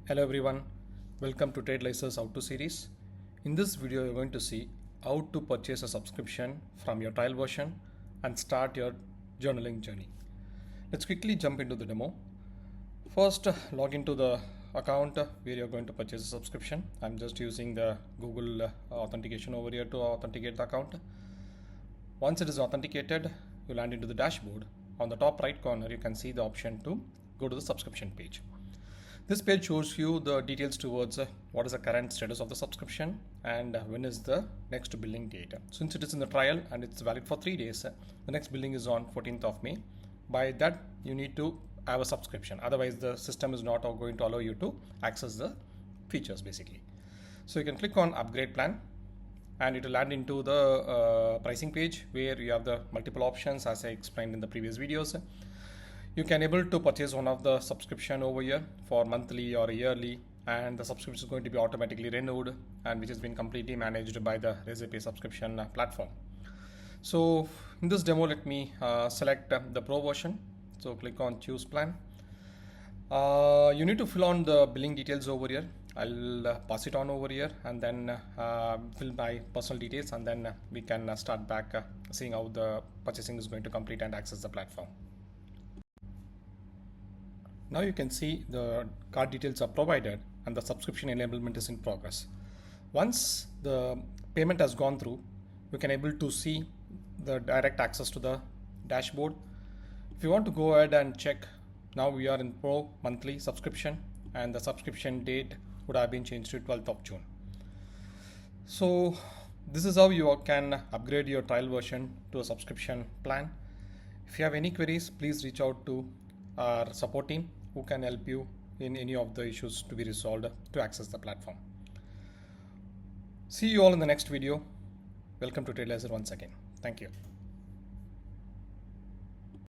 Hello everyone, welcome to TradeLyser's How To series. In this video, you're going to see how to purchase a subscription from your trial version and start your journaling journey. Let's quickly jump into the demo. First, log into the account where you're going to purchase a subscription. I'm just using the Google authentication over here to authenticate the account. Once it is authenticated, you land into the dashboard. On the top right corner, you can see the option to go to the subscription page. This page shows you the details towards what is the current status of the subscription and when is the next billing date. Since it is in the trial and it's valid for 3 days, the next billing is on 14th of May. By that, you need to have a subscription. Otherwise, the system is not going to allow you to access the features basically. So you can click on upgrade plan and it will land into the pricing page where you have the multiple options as I explained in the previous videos. You can able to purchase one of the subscription over here for monthly or yearly, and the subscription is going to be automatically renewed and which has been completely managed by the Recipe subscription platform. So in this demo, let me select the Pro version. So click on choose plan. You need to fill on the billing details over here. I'll pass it on over here and then fill my personal details, and then we can start back seeing how the purchasing is going to complete and access the platform. Now you can see the card details are provided and the subscription enablement is in progress. Once the payment has gone through, you can able to see the direct access to the dashboard. If you want to go ahead and check, now we are in Pro monthly subscription and the subscription date would have been changed to 12th of June. So this is how you can upgrade your trial version to a subscription plan. If you have any queries, please reach out to our support team who can help you in any of the issues to be resolved to access the platform. See you all in the next video. Welcome to TradeLyser once again. Thank you.